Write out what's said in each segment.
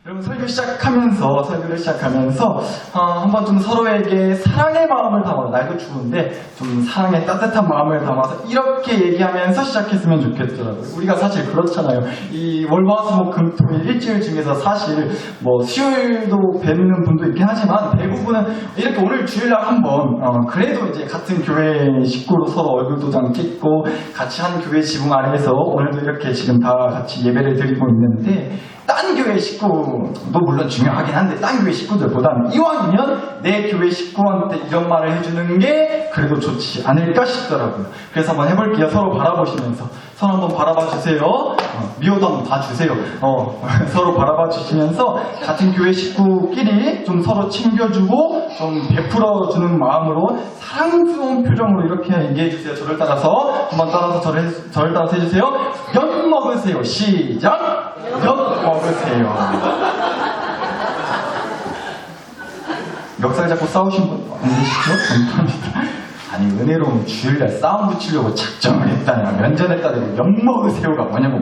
여러분 설교를 시작하면서 한번 좀 서로에게 사랑의 마음을 담아, 날도 추운데 좀 사랑의 따뜻한 마음을 담아서 이렇게 얘기하면서 시작했으면 좋겠더라고요. 우리가 사실 그렇잖아요. 이 월화수목금토일 일주일 중에서 사실 뭐 수요일도 뵙는 분도 있긴 하지만 대부분은 이렇게 오늘 주일날 한번 그래도 이제 같은 교회 식구로 서로 얼굴도장 찍고 같이 한 교회 지붕 아래에서 오늘도 이렇게 지금 다 같이 예배를 드리고 있는데, 딴 교회 식구도 물론 중요하긴 한데 딴 교회 식구들보다는 이왕이면 내 교회 식구한테 이런 말을 해주는 게 그래도 좋지 않을까 싶더라고요. 그래서 한번 해볼게요. 서로 바라보시면서 서로 한번 바라봐 주세요. 미호도 한번 봐주세요. 서로 바라봐 주시면서 같은 교회 식구끼리 좀 서로 챙겨주고 좀 베풀어주는 마음으로 사랑스러운 표정으로 이렇게 얘기해 주세요. 저를 따라서 한번 저를 따라서 해주세요. 엿 먹으세요. 시작. 엿 먹으세요. 멱살 잡고 싸우신 분 안 계시죠? 감사합니다. 아니, 은혜로운 주일날 싸움 붙이려고 작정을 했다냐, 면전했다더니 엿 먹으세요가 뭐냐고,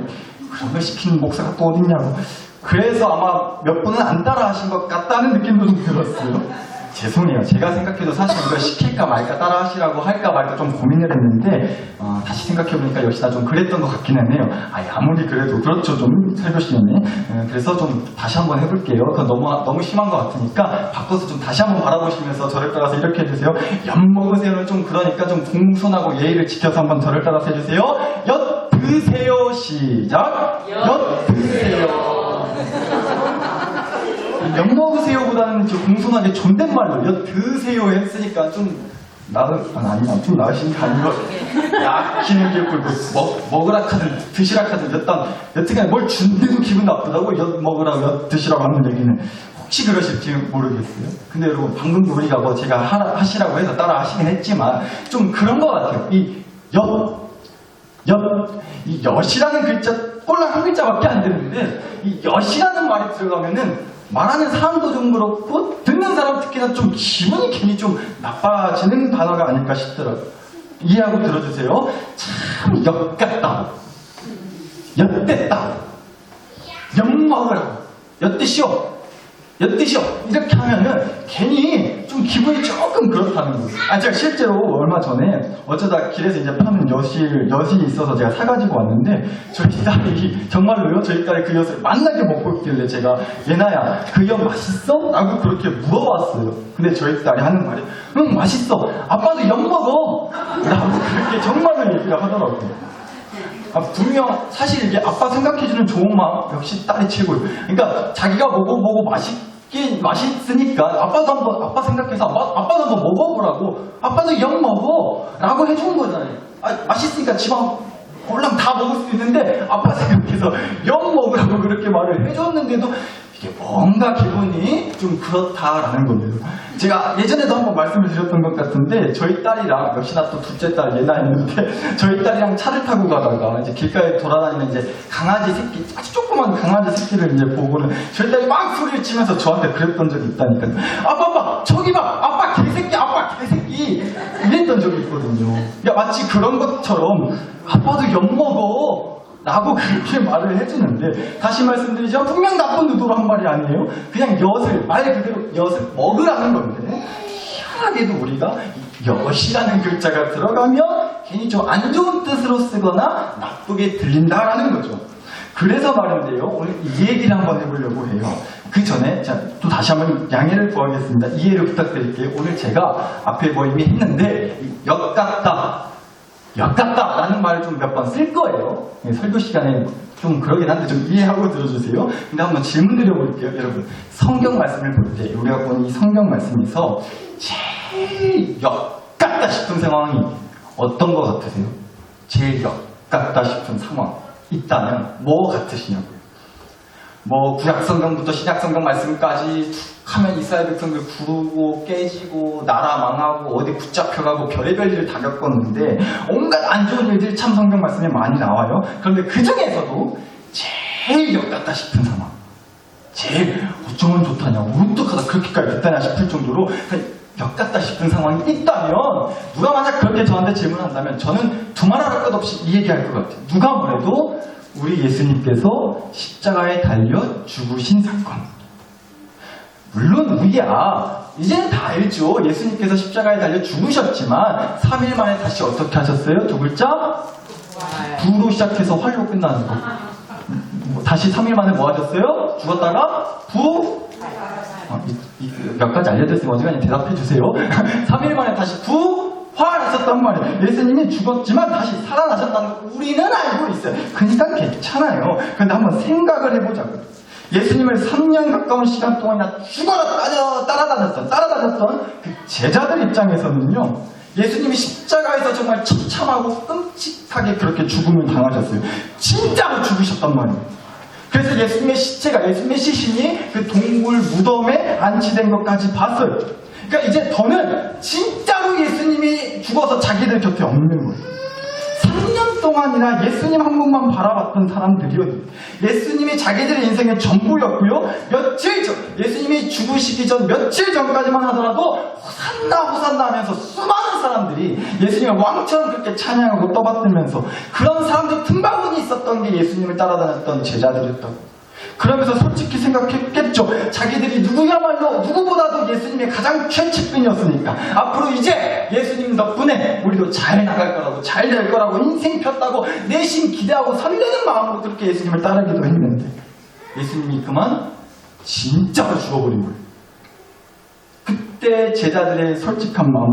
그런 걸 시키는 목사가 또 어딨냐고. 그래서 아마 몇 분은 안 따라 하신 것 같다는 느낌도 좀 들었어요. 죄송해요. 제가 생각해도 사실 이걸 시킬까 말까, 따라 하시라고 할까 말까 좀 고민을 했는데 다시 생각해보니까 역시나 좀 그랬던 것 같기는 해요. 아무리 그래도 그렇죠. 좀 살펴시겠네. 그래서 좀 다시 한번 해볼게요. 그건 너무 심한 것 같으니까 바꿔서 좀 다시 한번 바라보시면서 저를 따라서 이렇게 해주세요. 엿 먹으세요는 좀 그러니까 좀 공손하고 예의를 지켜서 한번 저를 따라서 해주세요. 엿 드세요. 시작. 엿 드세요. 엿 먹으세요보다는 공손하게 존댓말로 엿 드세요 했으니까 좀 좀 나으신 게 아니고 약히는 게 꿀고 먹으라 카든 드시라 카든 여튼간에 뭘 준대도 기분 나쁘다고 엿 먹으라고 엿 드시라고 하는 얘기는 혹시 그러실지 모르겠어요. 근데 여러분 방금도 우리가 뭐 제가 하시라고 해서 따라 하시긴 했지만 좀 그런 것 같아요. 이 엿이라는 글자 꼴랑 한 글자밖에 안 되는데 이 엿이라는 말이 들어가면은 말하는 사람도 좀 그렇고 듣는 사람 특히나 좀 기분이 괜히 좀 나빠지는 단어가 아닐까 싶더라고요. 이해하고 들어주세요. 참 엿같다, 엿됐다, 엿먹으라고, 엿드시오, 엿드시오 이렇게 하면은 괜히 좀 기분이 조금 그렇다는 거예요. 제가 실제로 얼마 전에 어쩌다 길에서 이제 파는 엿이 있어서 제가 사가지고 왔는데 저희 딸이 정말로요, 저희 딸이 그 엿을 만나게 먹고 있길래 제가 얘나야 그 엿 맛있어? 라고 그렇게 물어봤어요. 근데 저희 딸이 하는 말이 응 맛있어, 아빠도 엿 먹어 라고 그렇게 정말로 얘기를 하더라고요. 분명 사실 이게 아빠 생각해주는 좋은 마음 역시 딸이 최고예요. 그러니까 자기가 먹어보고 맛있으니까 아빠 생각해서 아빠도 한번 먹어보라고, 아빠도 엿 먹어 라고 해준 거잖아요. 맛있으니까 지방 꼴랑 다 먹을 수 있는데 아빠 생각해서 엿 먹으라고 그렇게 말을 해줬는데도 이게 뭔가 기분이 좀 그렇다라는 겁니다. 제가 예전에도 한번 말씀을 드렸던 것 같은데 저희 딸이랑, 역시나 또 둘째 딸 예나였는데 저희 딸이랑 차를 타고 가다가 이제 길가에 돌아다니는 이제 강아지 새끼, 아주 조그만 강아지 새끼를 이제 보고는 저희 딸이 막 소리를 치면서 저한테 그랬던 적이 있다니까요. 아빠 저기 봐, 아빠 개새끼 이랬던 적이 있거든요. 그러니까 마치 그런 것처럼 아빠도 엿 먹어 라고 그렇게 말을 해주는데, 다시 말씀드리지만 분명 나쁜 의도로 한 말이 아니에요. 그냥 말 그대로 엿을 먹으라는 건데, 희한하게도 우리가 엿이라는 글자가 들어가면 괜히 좀 안 좋은 뜻으로 쓰거나 나쁘게 들린다라는 거죠. 그래서 말인데요, 오늘 이 얘기를 한번 해보려고 해요. 그 전에 또 다시 한번 양해를 구하겠습니다. 이해를 부탁드릴게요. 오늘 제가 앞에 뭐 이미 했는데 엿 같다 라는 말을 좀 몇 번 쓸 거예요. 설교 시간에 좀 그러긴 한데 좀 이해하고 들어주세요. 근데 한번 질문 드려볼게요. 여러분, 성경 말씀을 볼 때 우리가 본 이 성경 말씀에서 제일 엿 같다 싶은 상황이 어떤 것 같으세요? 제일 엿 같다 싶은 상황 있다면 뭐 같으시냐고요? 뭐 구약성경부터 신약성경 말씀까지 하면 이스라엘 백성들 구르고 깨지고 나라 망하고 어디 붙잡혀가고 별의별 일을 다 겪었는데 온갖 안 좋은 일들이 참 성경 말씀에 많이 나와요. 그런데 그 중에서도 제일 역같다 싶은 상황, 제일 어쩌면 좋다냐, 어떡하다 그렇게까지 됐다냐 싶을 정도로 역같다 싶은 상황이 있다면, 누가 만약 그렇게 저한테 질문한다면 저는 두말할 것 없이 이 얘기할 것 같아요. 누가 뭐래도 우리 예수님께서 십자가에 달려 죽으신 사건. 물론 우리야 이제는 다 알죠. 예수님께서 십자가에 달려 죽으셨지만 3일 만에 다시 어떻게 하셨어요? 두 글자? 부로 시작해서 활로 끝나는 거. 다시 3일 만에 뭐 하셨어요? 죽었다가 부? 몇 가지 알려드렸으면 어지간히 대답해 주세요. 3일 만에 다시 부활하셨단 말이에요. 예수님이 죽었지만 다시 살아나셨다는 거 우리는 알고 있어요. 그러니까 괜찮아요. 그런데 한번 생각을 해보자고요. 예수님을 3년 가까운 시간 동안이나 죽어라 따라다녔던 그 제자들 입장에서는요, 예수님이 십자가에서 정말 처참하고 끔찍하게 그렇게 죽음을 당하셨어요. 진짜로 죽으셨단 말이에요. 그래서 예수님의 시체가, 예수님의 시신이 그 동굴 무덤에 안치된 것까지 봤어요. 그러니까 이제 더는 진짜로 예수님이 죽어서 자기들 곁에 없는 거예요. 3년 동안이나 예수님 한 분만 바라봤던 사람들이요, 예수님이 자기들의 인생의 전부였고요, 며칠 전, 예수님이 죽으시기 전 며칠 전까지만 하더라도 호산나 하면서 수많은 사람들이 예수님을 왕처럼 그렇게 찬양하고 떠받들면서 그런 사람들 틈바구니 있었던 게 예수님을 따라다녔던 제자들이었다고. 그러면서 솔직히 생각했겠죠. 자기들이 누구야말로 누구보다도 예수님의 가장 최측근이었으니까 앞으로 이제 예수님 덕분에 우리도 잘 나갈 거라고, 잘 될 거라고, 인생 폈다고 내심 기대하고 설레는 마음으로 그렇게 예수님을 따르기도 했는데 예수님이 그만 진짜로 죽어버린 거예요. 그때 제자들의 솔직한 마음,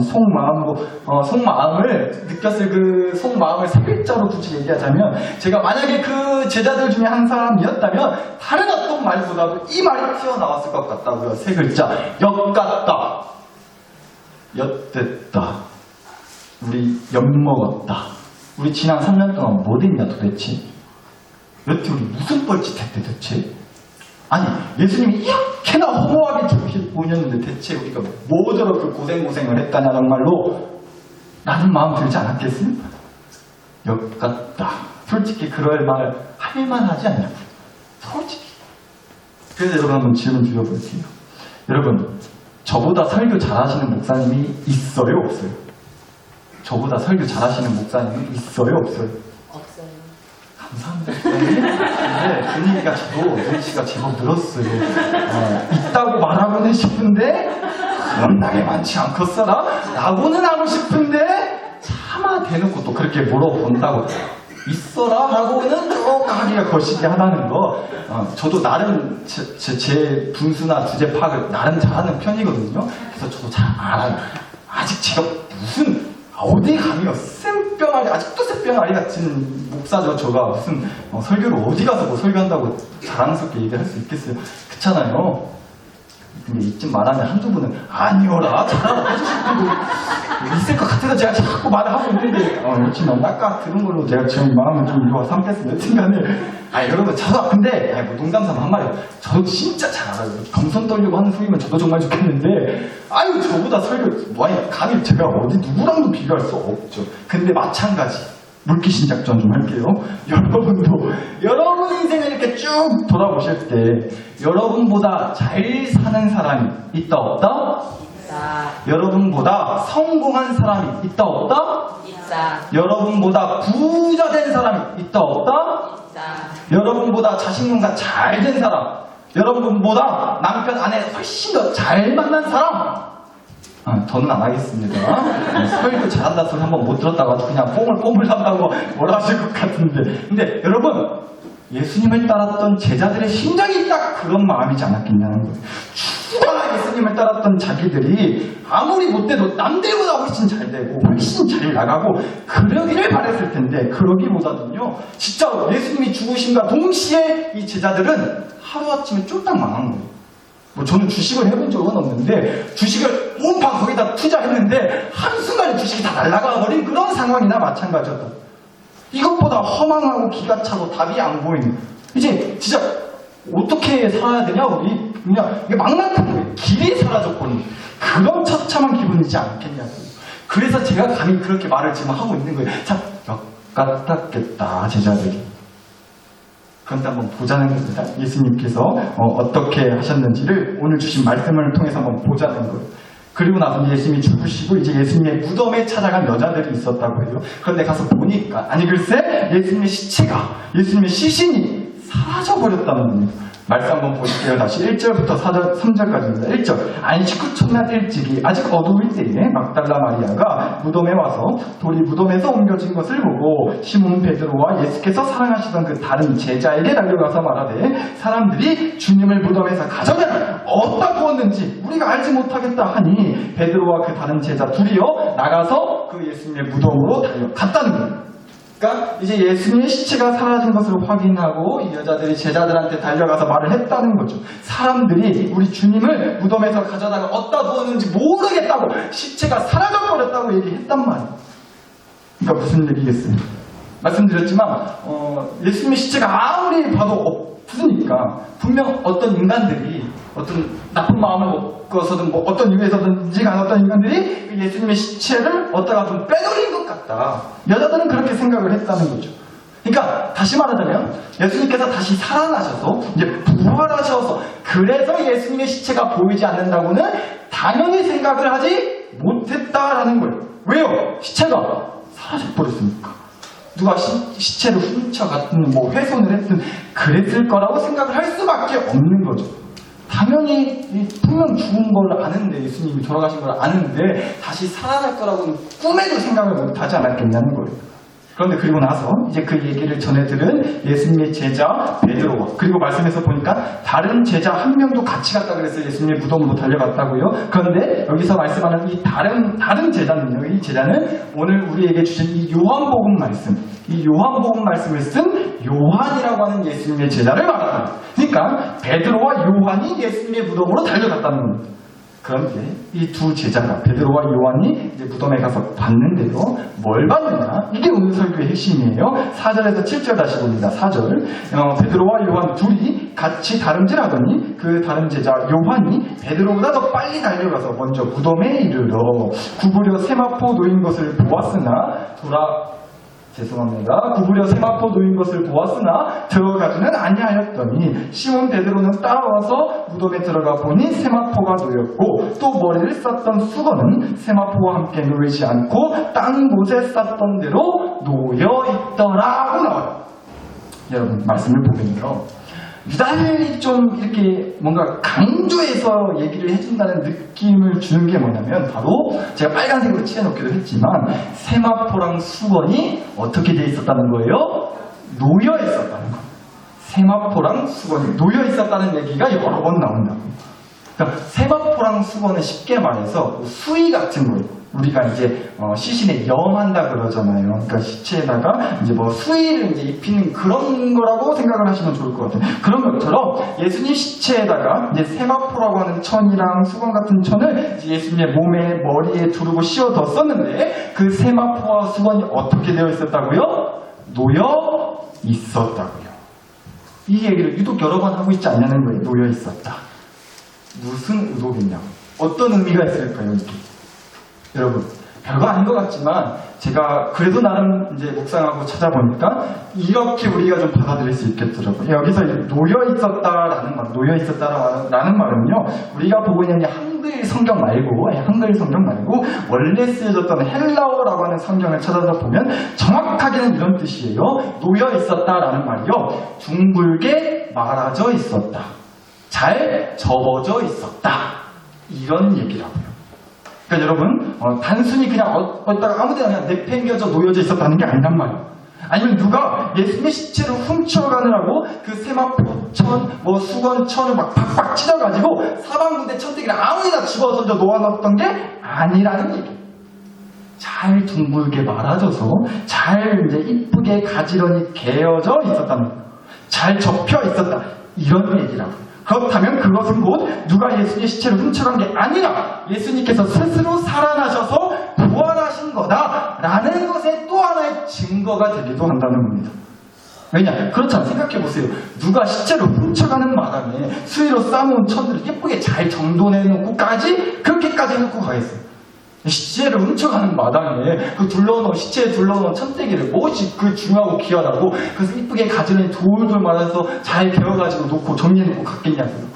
속마음을 느꼈을 그 속마음을 3글자로 굳이 얘기하자면, 제가 만약에 그 제자들 중에 한 사람이었다면 다른 어떤 말보다도 이 말이 튀어나왔을 것 같다고요. 3글자. 엿같다, 엿됐다, 우리 엿먹었다. 우리 지난 3년 동안 뭐 됐냐 도대체? 여태 우리 무슨 뻘짓했대 대체? 아니, 예수님이 이렇게나 허무하게 죽게 보였는데 대체 우리가 뭐 저렇게 고생을 했다냐 정말로? 라는 마음 들지 않았겠어요? 역같다. 솔직히 그럴 말 할만하지 않냐고. 솔직히. 그래서 여러분 한번 질문 드려볼게요. 여러분, 저보다 설교 잘하시는 목사님이 있어요, 없어요? 저보다 설교 잘하시는 목사님이 있어요, 없어요? 없어요. 감사합니다. 근데 분위기가 저도 눈치가 제법 늘었어요. 있다고 말하고는 싶은데 그런 나게 많지 않겠어라? 라고는 하고 싶은데 차마 대놓고 또 그렇게 물어본다고 있어라? 라고는 조금 하기가 거시기 하다는 거. 저도 나름 제 분수나 주제 파악을 나름 잘하는 편이거든요. 그래서 저도 잘 알아요. 아직 제가 무슨 어디 감이요? 쌤병아리, 아직도 쌤병아리 같은 목사죠. 저가 무슨 설교를 어디 가서 뭐 설교한다고 자랑스럽게 얘기할 수 있겠어요? 그렇잖아요. 근데 이쯤 말하면 한두 분은 아니오라, 잘하라고 해주실 분도 있을 것 같아서 제가 자꾸 말을 하고 있는데, 그렇지만 아까 들은 걸로 제가 지금 마음을 좀 이루어 삼겠습니다. 여튼간에 여러분, 저도 근데 뭐 농담삼아 한 말이에요. 저도 진짜 잘 알아요. 겸손 떨리고 하는 소리면 저도 정말 좋겠는데, 저보다 설교 감히 제가 어디 누구랑도 비교할 수 없죠. 근데 마찬가지. 물귀신 작전 좀 할게요. 여러분도 여러분 인생을 이렇게 쭉 돌아보실 때 여러분보다 잘 사는 사람이 있다 없다? 있다. 여러분보다 성공한 사람이 있다 없다? 있다. 여러분보다 부자 된 사람이 있다 없다? 있다. 여러분보다 자식농사 잘 된 사람, 여러분보다 남편 아내 훨씬 더 잘 만난 사람, 더는 안 하겠습니다. 설교 잘한다 소리 한번 못 들었다가 그냥 뽕을 한다고 뭐라 하실 것 같은데. 근데 여러분, 예수님을 따랐던 제자들의 심정이 딱 그런 마음이지 않았겠냐는 거예요. 죽어라 예수님을 따랐던 자기들이 아무리 못돼도 남들보다 훨씬 잘 되고 훨씬 잘 나가고 그러기를 바랬을 텐데, 그러기보다는요, 진짜 예수님이 죽으심과 동시에 이 제자들은 하루아침에 쫄딱 망한 거예요. 저는 주식을 해본 적은 없는데 주식을 온판 거기다 투자했는데 한순간에 주식이 다 날아가 버린 그런 상황이나 마찬가지였다. 이것보다 허망하고 기가 차고 답이 안 보이는, 이제 진짜 어떻게 살아야 되냐, 우리 그냥 이게 막막한 거예요. 길이 사라져버린 그런 처참한 기분이지 않겠냐고. 그래서 제가 감히 그렇게 말을 지금 하고 있는 거예요. 참 역같았겠다 제자들이. 그런데 한번 보자는 겁니다. 예수님께서 어떻게 하셨는지를 오늘 주신 말씀을 통해서 한번 보자는 거예요. 그리고 나서 예수님이 죽으시고 이제 예수님의 무덤에 찾아간 여자들이 있었다고 해요. 그런데 가서 보니까 아니 글쎄 예수님의 시체가 예수님의 시신이 사라져버렸다는 겁니다. 말씀 한번 보실게요. 다시 1절부터 3절까지입니다. 1절 안식구 첫날 일찍이 아직 어두울 때에 막달라 마리아가 무덤에 와서 돌이 무덤에서 옮겨진 것을 보고 시몬 베드로와 예수께서 사랑하시던 그 다른 제자에게 달려가서 말하되 사람들이 주님을 무덤에서 가져내라 어디다 부었는지 우리가 알지 못하겠다 하니 베드로와 그 다른 제자 둘이요 나가서 그 예수님의 무덤으로 달려갔다는 거예요. 그러니까 이제 예수님의 시체가 사라진 것을 확인하고 이 여자들이 제자들한테 달려가서 말을 했다는 거죠. 사람들이 우리 주님을 무덤에서 가져다가 어디다 두었는지 모르겠다고 시체가 사라져버렸다고 얘기했단 말이에요. 그러니까 무슨 얘기겠어요? 말씀드렸지만 예수님의 시체가 아무리 봐도 없으니까 분명 어떤 인간들이 어떤 나쁜 마음을 먹어서든 뭐 어떤 이유에서든지 간 어떤 인간들이 예수님의 시체를 어디다가 좀 빼돌린 것 같다. 여자들은 그렇게 생각을 했다는 거죠. 그러니까 다시 말하자면 예수님께서 다시 살아나셔서 이제 부활하셔서 그래서 예수님의 시체가 보이지 않는다고는 당연히 생각을 하지 못했다라는 거예요. 왜요? 시체가 사라져버렸으니까. 누가 시체를 훔쳐갔든 뭐 훼손을 했든 그랬을 거라고 생각을 할 수밖에 없는 거죠. 당연히 분명 죽은 걸 아는데 예수님이 돌아가신 걸 아는데 다시 살아날 거라고는 꿈에도 생각을 못하지 않았겠냐는 거예요. 그런데 그리고 나서 이제 그 얘기를 전해들은 예수님의 제자 베드로와 그리고 말씀에서 보니까 다른 제자 한 명도 같이 갔다 그래서 예수님의 무덤으로 달려갔다고요. 그런데 여기서 말씀하는 이 다른 제자는요. 이 제자는 오늘 우리에게 주신 이 요한복음 말씀, 이 요한복음 말씀을 쓴 요한이라고 하는 예수님의 제자를 말합니다. 그러니까 베드로와 요한이 예수님의 무덤으로 달려갔다는 겁니다. 그런데 이 두 제자가 베드로와 요한이 이제 무덤에 가서 봤는데요. 뭘 봤느냐? 이게 오늘 설교의 핵심이에요. 4절에서 7절 다시 봅니다. 4절 베드로와 요한 둘이 같이 다름질하더니 그 다른 제자 요한이 베드로보다 더 빨리 달려가서 먼저 무덤에 이르러 구부려 세마포 놓인 것을 보았으나 구부려 세마포 놓인 것을 보았으나 들어가지는 아니하였더니 시몬 베드로는 따라와서 무덤에 들어가 보니 세마포가 놓였고 또 머리를 쌌던 수건은 세마포와 함께 놓이지 않고 딴 곳에 쌌던 대로 놓여 있더라고 나와요. 여러분 말씀을 보면요. 유달리 좀 이렇게 뭔가 강조해서 얘기를 해준다는 느낌을 주는 게 뭐냐면 바로 제가 빨간색으로 칠해놓기도 했지만 세마포랑 수건이 어떻게 돼 있었다는 거예요? 놓여 있었다는 거예요. 세마포랑 수건이 놓여 있었다는 얘기가 여러 번 나온다고. 그러니까 세마포랑 수건은 쉽게 말해서 수의 같은 거예요. 우리가 이제 시신에 염한다 그러잖아요. 그러니까 시체에다가 이제 뭐 수의를 이제 입히는 그런 거라고 생각을 하시면 좋을 것 같아요. 그런 것처럼 예수님 시체에다가 이제 세마포라고 하는 천이랑 수건 같은 천을 이제 예수님의 몸에 머리에 두르고 씌워뒀었는데 그 세마포와 수건이 어떻게 되어 있었다고요? 놓여 있었다고요. 이 얘기를 유독 여러 번 하고 있지 않냐는 거예요. 놓여 있었다. 무슨 의도겠냐고. 어떤 의미가 있을까요, 이게? 여러분, 별거 아닌 것 같지만 제가 그래도 나름 이제 묵상하고 찾아보니까 이렇게 우리가 좀 받아들일 수 있겠더라고요. 여기서 놓여 있었다라는 말은요, 우리가 보고 있는 한글 성경 말고 원래 쓰여졌던 헬라어라고 하는 성경을 찾아서 보면 정확하게는 이런 뜻이에요. 놓여 있었다라는 말이요, 둥글게 말아져 있었다, 잘 접어져 있었다, 이런 얘기라고요. 그러니까 여러분, 단순히 그냥 어디다가 아무데나 그냥 내팽겨져 놓여져 있었다는 게 아니란 말이에요. 아니면 누가 예수님의 시체를 훔쳐가느라고 그 세마포천, 뭐 수건천을 막 팍팍 찢어가지고 사방군대 천대기를 아무데나 집어던져 놓아놨던 게 아니라는 얘기예요. 잘 둥글게 말아져서 잘 이제 이쁘게 가지런히 개어져 있었다는 거예요. 잘 접혀 있었다, 이런 얘기라고요. 그렇다면 그것은 곧 누가 예수님의 시체를 훔쳐간 게 아니라 예수님께서 스스로 살아나셔서 부활하신 거다라는 것의 또 하나의 증거가 되기도 한다는 겁니다. 왜냐? 그렇잖아. 생각해보세요. 누가 시체를 훔쳐가는 마당에 수의로 쌓아놓은 천들을 예쁘게 잘 정돈해놓고까지 그렇게까지 해놓고 가겠어요? 시체를 훔쳐가는 마당에 시체에 둘러놓은 천대기를 무엇이 그 중요하고 귀하다고 그래서 이쁘게 가지런히 돌돌 말아서 잘 개어가지고 놓고 정리해놓고 갔겠냐고요.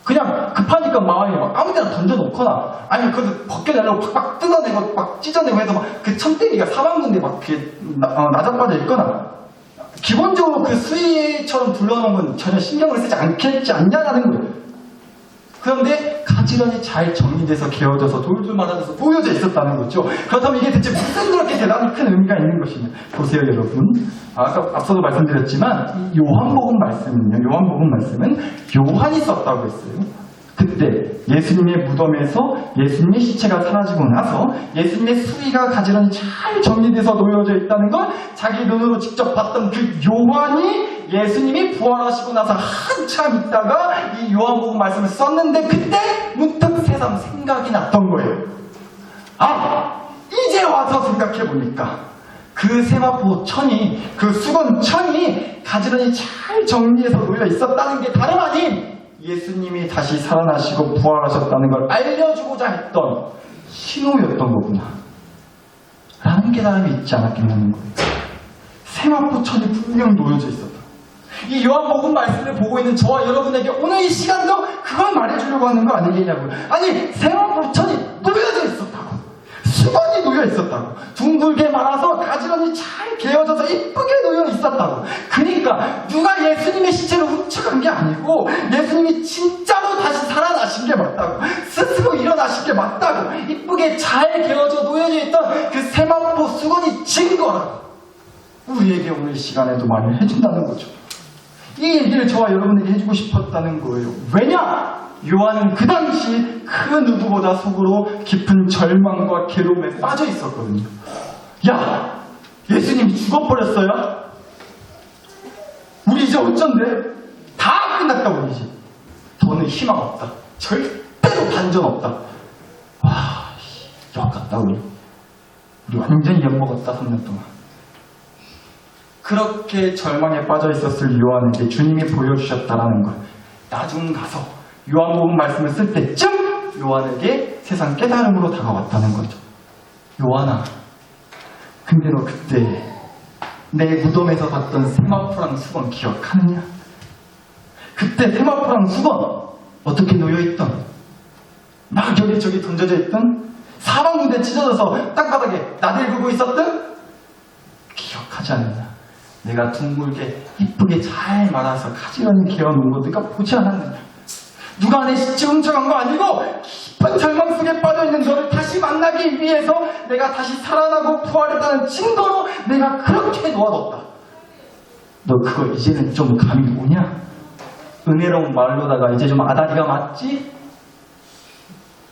그냥 급하니까 마음이 막 아무 데나 던져놓거나 아니면 그걸 벗겨내려고 팍팍 뜯어내고 막 찢어내고 해서 막 그 천대기가 사방군데 막 그게 나자빠져 있거나 기본적으로 그 수위처럼 둘러놓은 건 전혀 신경을 쓰지 않겠지 않냐라는 거예요. 그런데 가지런히 잘 정리돼서 개어져서 돌돌 말아져서 놓여져 있었다는 거죠. 그렇다면 이게 대체 무슨 그렇게 대단히 큰 의미가 있는 것이냐. 보세요 여러분. 아까 앞서도 말씀드렸지만 이 요한복음 말씀은요. 요한복음 말씀은 요한이 썼다고 했어요. 그때 예수님의 무덤에서 예수님의 시체가 사라지고 나서 예수님의 수위가 가지런히 잘 정리돼서 놓여져 있다는 걸 자기 눈으로 직접 봤던 그 요한이 예수님이 부활하시고 나서 한참 있다가 이 요한복음 말씀을 썼는데 그때 문득 새삼 생각이 났던 거예요. 아! 이제 와서 생각해보니까 그 세마포 천이 그 수건 천이 가지런히 잘 정리해서 놓여 있었다는 게 다름 아닌 예수님이 다시 살아나시고 부활하셨다는 걸 알려주고자 했던 신호였던 거구나 라는 깨달음이 있지 않았겠냐는 거예요. 세마포천이 분명 놓여져 있었다. 이 요한복음 말씀을 보고 있는 저와 여러분에게 오늘 이 시간도 그걸 말해주려고 하는 거 아니겠냐고요. 아니 세마포천이 놓여져 있었다고. 수건이 놓여 있었다고. 둥글게 말아서 가지런히 잘 개어져서 이쁘게 놓여 있었다고. 그러니까 누가 예수님의 시체를 훔쳐간 게 아니고 예수님이 진짜로 다시 살아나신 게 맞다고. 스스로 일어나신 게 맞다고. 이쁘게 잘 개어져 놓여져 있던 그 세마포 수건이 증거라고. 우리에게 오늘 이 시간에도 말을 해준다는 거죠. 이 얘기를 저와 여러분에게 해주고 싶었다는 거예요. 왜냐? 요한은 그 당시 그 누구보다 속으로 깊은 절망과 괴로움에 빠져 있었거든요. 야! 예수님이 죽어버렸어요? 우리 이제 어쩐데? 다 끝났다 우리 이제. 더는 희망 없다. 절대로 반전 없다. 와, 역같다 우리. 우리 완전히 엿먹었다 3년 동안. 그렇게 절망에 빠져 있었을 요한에게 주님이 보여주셨다라는 걸 나중 가서 요한복음 말씀을 쓸 때쯤 요한에게 세상 깨달음으로 다가왔다는 거죠. 요한아, 근데 너 그때 내 무덤에서 봤던 세마포랑 수건 기억하느냐? 그때 세마포랑 수건 어떻게 놓여있던 막 여기저기 던져져 있던 사방군데 찢어져서 땅바닥에 나들구고 있었던 기억하지 않느냐? 내가 둥글게 이쁘게 잘 말아서 가지런히 개어놓은 거 네가 보지 않았느냐? 누가 내 시체 훔쳐간 거 아니고 깊은 절망 속에 빠져있는 너를 다시 만나기 위해서 내가 다시 살아나고 부활했다는 증거로 내가 그렇게 놓아뒀다. 너 그거 이제는 좀 감이 오냐? 은혜로운 말로다가 이제 좀 아다리가 맞지?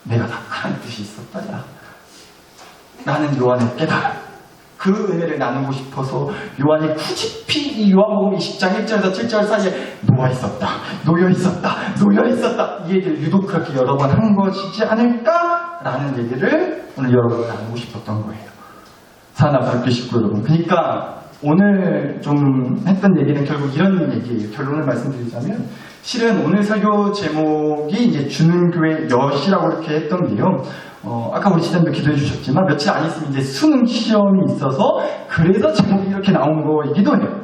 내가 다 그런 뜻이 있었다. 야. 나는 요한의 깨달음. 그 은혜를 나누고 싶어서 요한이 굳이 이 요한복음 20장 1절에서 7절 사이에 놓여있었다 이 얘기를 유독 그렇게 여러 번 한 것이지 않을까라는 얘기를 오늘 여러분과 나누고 싶었던 거예요. 사랑하는 밝게 식구 여러분, 그러니까 오늘 좀 했던 얘기는 결국 이런 얘기예요. 결론을 말씀드리자면 실은 오늘 설교 제목이 이제 주는 교회 엿이라고 이렇게 했던 게요. 아까 우리 지난주에 기도해 주셨지만 며칠 안 있으면 이제 수능 시험이 있어서 그래서 제목이 이렇게 나온 거이기도 해요.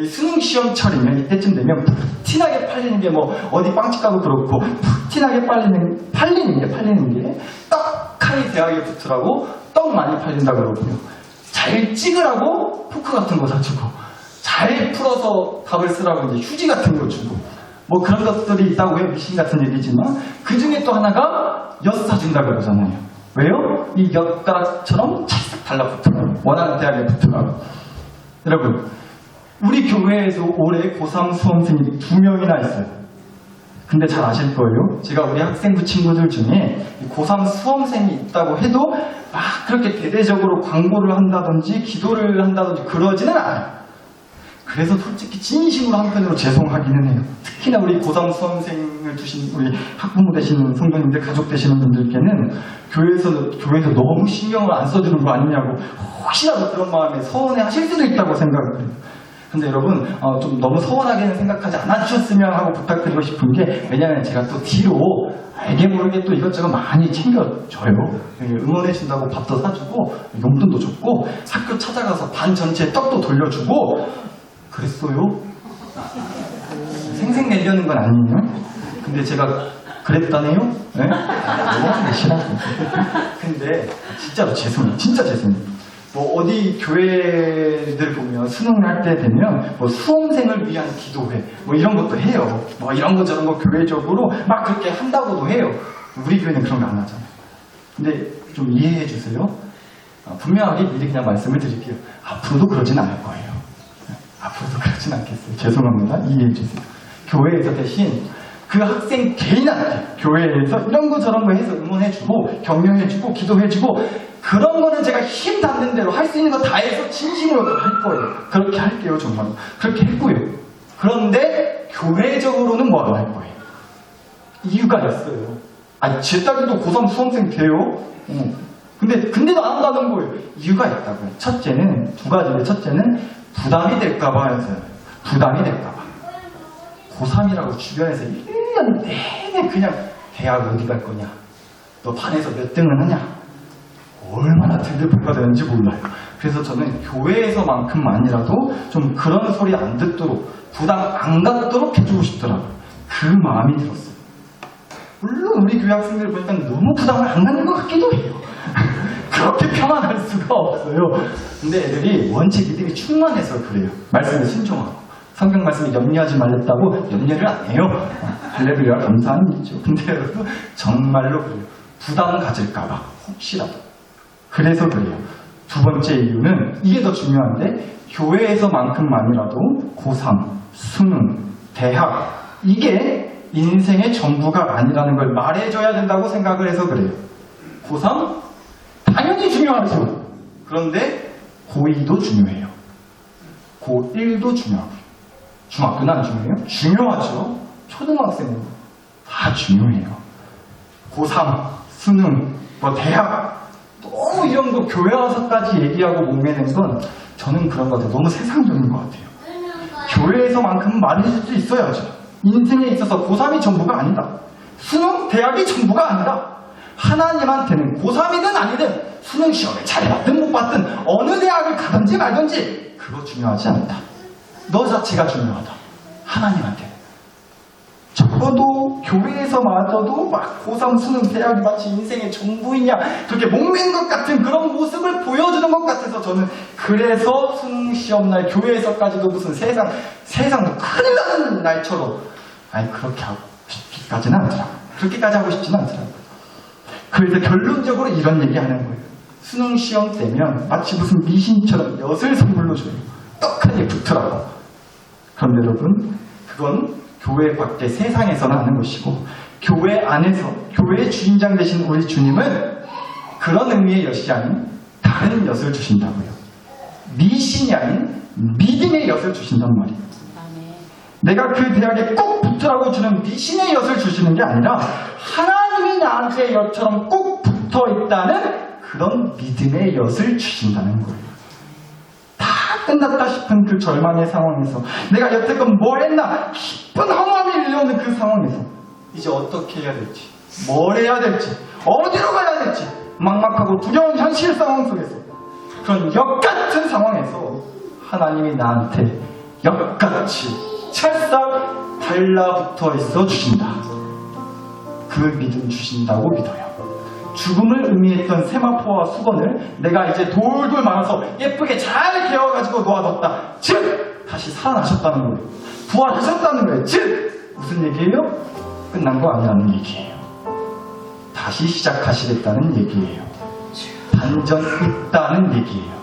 수능 시험철이면 이때쯤 되면 푹티나게 팔리는 게 뭐 어디 빵집 가도 그렇고 푹티나게 팔리는 게 떡하니 대학에 붙으라고 떡 많이 팔린다 그러고요. 잘 찍으라고 포크 같은 거 사주고 잘 풀어서 답을 쓰라고 이제 휴지 같은 거 주고 뭐 그런 것들이 있다고 해요. 미신 같은 얘기지만 그 중에 또 하나가 엿 사준다 그러잖아요. 왜요? 이 엿가락처럼 찰싹 달라붙으라고 원하는 대학에 붙으라고. 여러분 우리 교회에서 올해 고3 수험생이 2명이나 있어요. 근데 잘 아실 거예요. 제가 우리 학생부 친구들 중에 고3 수험생이 있다고 해도 막 그렇게 대대적으로 광고를 한다든지 기도를 한다든지 그러지는 않아요. 그래서 솔직히 진심으로 한편으로 죄송하기는 해요. 특히나 우리 고3 수험생을 두신 우리 학부모 되시는 성도님들, 가족 되시는 분들께는 교회에서 너무 신경을 안 써주는 거 아니냐고 혹시라도 그런 마음에 서운해 하실 수도 있다고 생각을 해요. 근데 여러분 좀 너무 서운하게는 생각하지 않아주셨으면 하고 부탁드리고 싶은 게 왜냐하면 제가 또 뒤로 알게 모르게 또 이것저것 많이 챙겨줘요. 응원해준다고 밥도 사주고 용돈도 줬고 학교 찾아가서 반 전체에 떡도 돌려주고 그랬어요. 생색 내려는 건 아니에요. 근데 제가 그랬다네요? 네? 너무 싫어요. 근데 진짜로 죄송해요. 진짜 죄송해요. 뭐 어디 교회들 보면 수능을 할 때 되면 뭐 수험생을 위한 기도회 뭐 이런 것도 해요. 뭐 이런 거 저런 거 교회적으로 막 그렇게 한다고도 해요. 우리 교회는 그런 거 안 하잖아요. 근데 좀 이해해 주세요. 분명하게 미리 그냥 말씀을 드릴게요. 앞으로도 그러진 않을 거예요. 앞으로도 그러진 않겠어요. 죄송합니다. 이해해 주세요. 교회에서 대신 그 학생 개인한테 교회에서 이런 거 저런 거 해서 응원해주고 격려해주고 기도해주고 그런 거는 제가 힘 닿는 대로 할 수 있는 거 다 해서 진심으로 할 거예요. 그렇게 할게요. 정말로. 그렇게 했고요. 그런데 교회적으로는 뭐라고 할 거예요. 이유가 있어요. 아니 제 딸도 고3 수험생 돼요. 근데도 안 한다는 거예요. 이유가 있다고요. 첫째는 두 가지인데 첫째는 부담이 될까봐 해서요. 부담이 될까봐. 고3이라고 주변에서 1년 내내 그냥 대학 어디 갈 거냐? 너 반에서 몇 등을 하냐? 얼마나 등급표가 되는지 몰라요. 그래서 저는 교회에서만큼만이라도 좀 그런 소리 안 듣도록 부담 안 갖도록 해주고 싶더라고요. 그 마음이 들었어요. 물론 우리 교회 학생들 보니까 너무 부담을 안 갖는 것 같기도 해요. 그렇게 편안할 수가 없어요. 근데 애들이 원체 믿음이 충만해서 그래요. 말씀에 순종하고. 성경 말씀에 염려하지 말랬다고 염려를 안 해요. 할렐루야 감사한 일이죠. 근데 여러분 정말로 그래요. 부담 가질까봐 혹시라도. 그래서 그래요. 두 번째 이유는 이게 더 중요한데 교회에서만큼만이라도 고3, 수능, 대학 이게 인생의 전부가 아니라는 걸 말해줘야 된다고 생각을 해서 그래요. 고3 당연히 중요하죠. 그런데 고2도 중요해요. 고1도 중요하고요. 중학교는 안 중요해요? 중요하죠. 초등학생은 다 중요해요. 고3, 수능, 뭐 대학 너무 이런 거 교회 와서까지 얘기하고 목매는 건 저는 그런 것 같아요. 너무 세상적인 것 같아요. 교회에서만큼 말해줄 수 있어야죠. 인생에 있어서 고3이 전부가 아니다. 수능, 대학이 전부가 아니다. 하나님한테는 고3이든 아니든 수능 시험을 잘 봤든 못 봤든 어느 대학을 가든지 말든지 그거 중요하지 않다. 너 자체가 중요하다. 하나님한테는. 적어도 교회에서마저도 막 고3 수능 대학이 마치 인생의 전부이냐 그렇게 목맨 것 같은 그런 모습을 보여주는 것 같아서 저는 그래서 수능 시험날 교회에서까지도 무슨 세상 큰일 나는 날처럼 아니 그렇게 하고 싶기까지는 않더라고요. 그렇게까지 하고 싶지는 않더라고요. 그래서 결론적으로 이런 얘기하는 거예요. 수능 시험 때면 마치 무슨 미신처럼 엿을 선물로 줘요. 떡하니 붙으라고. 그런데 여러분 그건 교회 밖에 세상에서는 하는 것이고 교회 안에서 교회의 주인장 되신 우리 주님은 그런 의미의 엿이 아닌 다른 엿을 주신다고요. 미신이 아닌 믿음의 엿을 주신단 말이에요. 내가 그 대학에 꼭 붙으라고 주는 미신의 엿을 주시는 게 아니라 하나님이 나한테 엿처럼 꼭 붙어 있다는 그런 믿음의 엿을 주신다는 거예요. 다 끝났다 싶은 그 절망의 상황에서 내가 여태껏 뭘 했나 깊은 허무함이 밀려오는 그 상황에서 이제 어떻게 해야 될지 뭘 해야 될지 어디로 가야 될지 막막하고 두려운 현실 상황 속에서 그런 역 같은 상황에서 하나님이 나한테 역같이 찰싹 달라붙어 있어 주신다. 그 믿음 주신다고 믿어요. 죽음을 의미했던 세마포와 수건을 내가 이제 돌돌 말아서 예쁘게 잘 개어가지고 놓아뒀다. 즉 다시 살아나셨다는 거예요. 부활하셨다는 거예요. 즉 무슨 얘기예요? 끝난 거 아니라는 얘기예요. 다시 시작하시겠다는 얘기예요. 반전 있다는 얘기예요.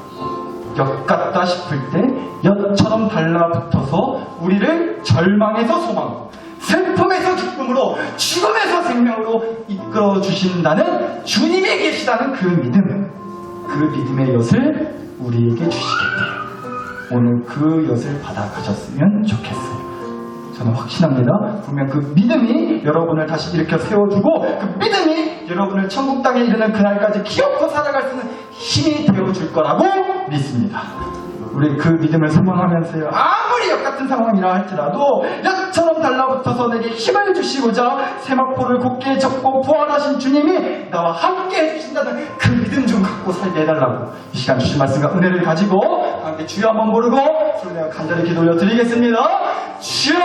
역 같다 싶을 때 엿처럼 달라붙어서 우리를 절망에서 소망, 슬픔에서 기쁨으로, 죽음에서 생명으로 이끌어 주신다는 주님이 계시다는 그 믿음, 그 믿음의 엿을 우리에게 주시겠대요. 오늘 그 엿을 받아 가셨으면 좋겠어요. 저는 확신합니다. 분명 그 믿음이 여러분을 다시 일으켜 세워주고 그 믿음이 여러분을 천국 땅에 이르는 그날까지 기어코 살아갈 수 있는 힘이 되어줄 거라고 믿습니다. 우리 그 믿음을 소망하면서요. 아무리 역같은 상황이라 할지라도 엿처럼 달라붙어서 내게 힘을 주시고자 세마포를 곧게 접고 부활하신 주님이 나와 함께 해주신다는 그 믿음 좀 갖고 살게 해달라고 이 시간 주신 말씀과 은혜를 가지고 함께 주여 한번 부르고 소리 내어 간절히 기도 올려드리겠습니다. 주여